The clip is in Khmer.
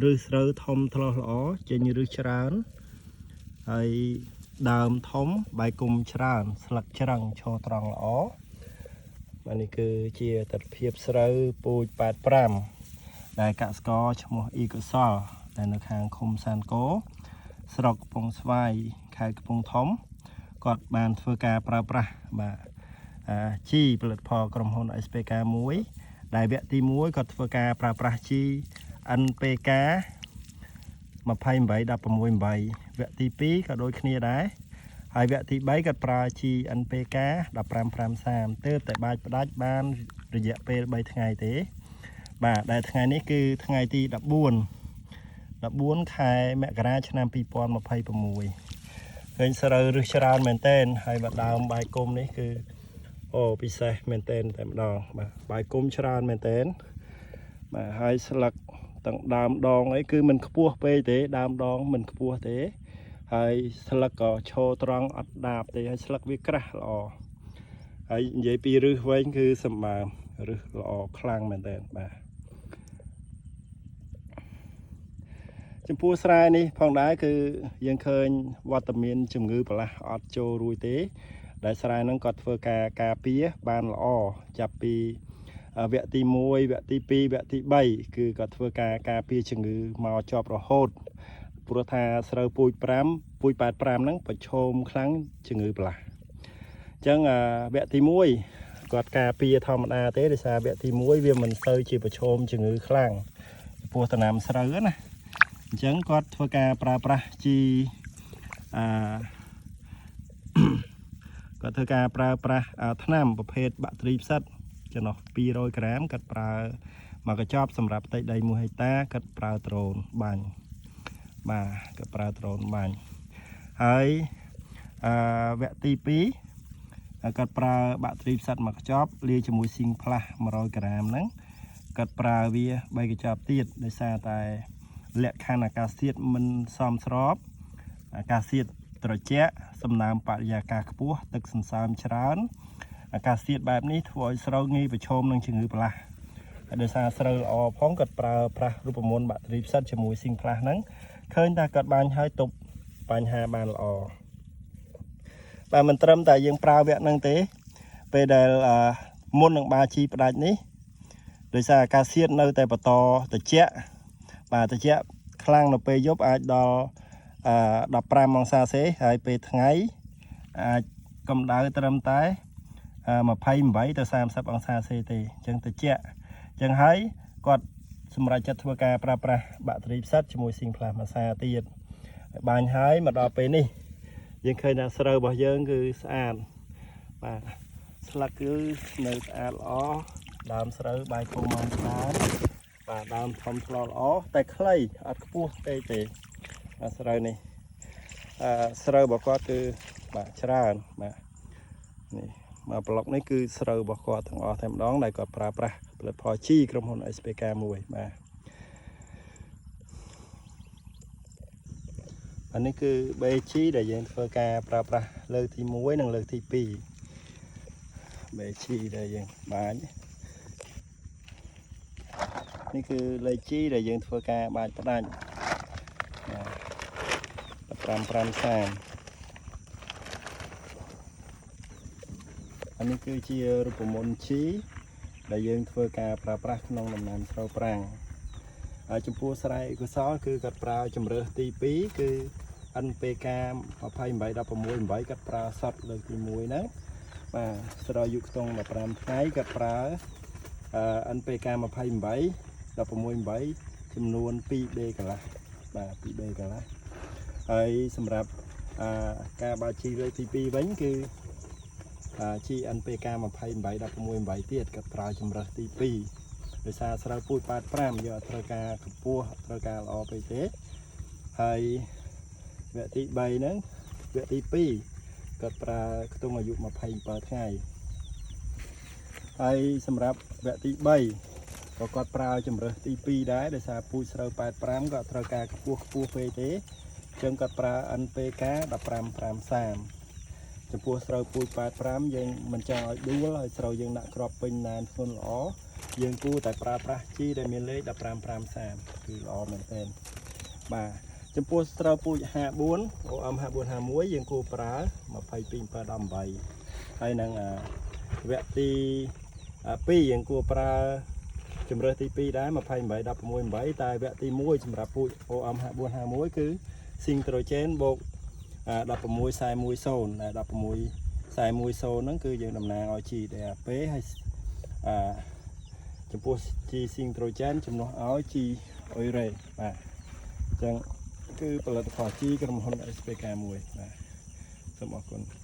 ឬស្រូវធំថ្លោះល្អចេញឬច្រើនហើយដើមធំបែកគុំច្រើនស្លឹកច្រឹងឈរត្រង់ល្អបាទនេះគឺជាទិដ្ឋភាពស្រូវពូជ85ដែលកសិករឈ្មោះអ៊ីកុសលដែលនៅខាងឃុំសានគោស្រុកកំពង់ស្វាយខេត្តកំពង់ធំគាត់បានធ្វើការប្រើប្រាស់បាទជីផលិតផលក្រុមហ៊ុន SPK 1ដែលវគ្គទី1គាត់ធ្វើការប្រើប្រាស់ជី NPK 28 168វគ្គទី2ក៏ដូចគ្នាដែរហើយវគ្គទី3គាត់ប្រើជី NPK 15 530ទើបតែបាច់ផ្ដាច់បានរយៈពេល3ថ្ងៃទេបាទដែលថ្ងៃនេះគឺថ្ងៃទី14ខែមករាឆ្នាំ2026ឃើញស្រូវឫសច្រើនមែនទែនហើយបាទដើមបាយគុំនេះគឺអូពិសេសមែនទែនតែម្ដងបាទបាយគុំច្រើនមែនទែនបាទហើយស្លឹកទាំងដើមដងអីគឺមិនខ្ពស់ពេកទេដើមដងមិនខ្ពស់ទេហើយស្លឹកក៏ឈរត្រង់អត់ដាបទេហើយស្លឹកវាក្រាស់ល្អហើយនិយាយពីឫសវិញគឺសម្បើមឫសល្អខ្លាំងមែនទែនបាទចំពោះស្រែនេះផងដែរគឺយើងឃើញវត្តមានជំងឺប្រឡាស់អត់ចូលរួចទេដែលស្រែហ្នឹងគាត់ធ្វើការពារបានល្អចាប់ពីវគ្គទី1វគ្គទី2វគ្គទី3គឺគាត់ធ្វើការពារជំងឺមកជាប់រហូតព្រោះថាស្រូវពូជ85ហ្នឹងប្រឈមខ្លាំងជំងឺប្រឡាស់អញ្ចឹងវគ្គទី1គាត់ការពារធម្មតាទេដោយសារវគ្គទី1វាមិនសូវជាប្រឈមជំងឺខ្លាំងពោះដំណាំស្រូវណាអញ្ចឹងគាត់ធ្វើការប្រើប្រាស់ជីគាត់ធ្វើការប្រើប្រាស់ថ្នាំប្រភេទបាក់តេរីផ្សិតចន្លោះ200ក្រាមគាត់ប្រើមកកញ្ចប់សម្រាប់ផ្ទៃដី1ហិកតាគាត់ប្រើដ្រូនបាញ់បាទគាត់ប្រើដ្រូនបាញ់ហើយវគ្គទី2គាត់ប្រើបាក់តេរីផ្សិតមកកញ្ចប់លាយជាមួយស៊ីងផ្លាស់100ក្រាមហ្នឹងគាត់ប្រើវា3កញ្ចប់ទៀតដោយសារតែលក្ខខណ្ឌអាកាសធាតុមិនសមស្របអាកាសធាតុត្រជាក់សំណើមបរិយាកាសខ្ពស់ទឹកសន្សើមច្រើនអាកាសធាតុបែបនេះធ្វើឲ្យស្រូវងាយប្រឈមនឹងជំងឺប្រឡាស់ហើយដោយសារស្រូវល្អផងគាត់ប្រើប្រាស់រូបមន្តបាក់តេរីផ្សិតជាមួយស៊ីងផ្លាស់ហ្នឹងឃើញថាគាត់បានហើយទប់បញ្ហាបានល្អបាទមិនត្រឹមតែយើងប្រើវគ្គហ្នឹងទេពេលដែលមុននឹងបាជីផ្ដាច់នេះដោយសារអាកាសធាតុនៅតែបន្តត្រជាក់បាទត្រជាក់ខ្លាំងនៅពេលយប់អាចដល់15អង្សាសេហើយពេលថ្ងៃអាចកម្ដៅត្រឹមតែ28ទៅ30អង្សាសេទេអញ្ចឹងត្រជាក់អញ្ចឹងហើយគាត់សម្រេចចិត្តធ្វើការប្រើប្រាស់បាក់តេរីផ្សិតជាមួយស៊ីងផ្លាស់មួយសាទៀតបាញ់ហើយមកដល់ពេលនេះយើងឃើញថាស្រូវរបស់យើងគឺស្អាតបាទស្លឹកគឺនៅស្អាតល្អដើមស្រូវបាយគុំមកច្រើនបាទដើមធំថ្លោល្អតែខ្លីអត់ខ្ពស់ពេកទេស្រូវនេះស្រូវរបស់គាត់គឺបាទច្រើនបាទនេះមកប្លុកនេះគឺស្រូវរបស់គាត់ទាំងអស់តែម្ដងដែលគាត់ប្រើប្រាស់ផលិតផលជីក្រុមហ៊ុន SPK 1បាទអានេះគឺបេជីដែលយើងធ្វើការប្រើប្រាស់លើកទី1និងលើកទី2បេជីដែលយើងបាញនេះគឺលេខជីដែលយើងធ្វើការបាញផ្ដាច់15 530អានេះគឺជារូបមន្តជីដែលយើងធ្វើការប្រើប្រាស់ក្នុងដំណាំស្រូវប្រាំងហើយចំពោះស្រែអេកុសលគឺគាត់ប្រើជំរើសទី2គឺ NPK 28 16 8គាត់ប្រើសតលើកទី1ហ្នឹងបាទស្រោយុខ្ទង់15ថ្ងៃគាត់ប្រើ NPK 28 16 8ចំនួន 2B កន្លះបាទ 2B កន្លះហើយសម្រាប់ការបាជីលើកទី2វិញគឺជី NPK 28 16 8ទៀតគាត់ប្រើជំរើសទី2ដោយសារស្រូវពូជ85យកត្រូវការកម្ពស់ត្រូវការល្អពេកទេហើយវគ្គទី3ហ្នឹងវគ្គទី2គាត់ប្រើខ្ទង់អាយុ27ថ្ងៃហើយសម្រាប់វគ្គទី3ក៏គាត់ប្រើជំរើសទី2ដែរដោយសារពូជស្រូវ85ក៏ត្រូវការខ្ពស់ពេកទេអញ្ចឹងគាត់ប្រើ NPK 15 530អញ្ ចំពោះស្រូវពូជ85យើងមិនចង់ឲ្យដួលហើយស្រូវយើងដាក់ក្របពេញណានធ្ងន់ល្អយើងគួរតែប្រើប្រាស់ជីដែលមានលេខ15-5-30គឺល្អមែនទែនបាទចំពោះស្រូវពូជ54 OM 5451យើងគួរប្រើ22-7-18ហើយនឹងវគ្គទី2យើងគួរប្រើជំរើសទី2ដែរ28-16-8តែវគ្គទី1សម្រាប់ពូជ OM 5451គឺស៊ីងត្រូជែនបូក16-41-0 ដែល16-41-0ហ្នឹងគឺយើងតំណាងឲ្យជី DAP ហើយចំពោះជីស៊ីងត្រូជែនជំនួសឲ្យជីអ៊ុយរ៉េបាទអញ្ចឹងគឺផលិតផលជីក្រុមហ៊ុន SPK 1បាទសូមអរគុណ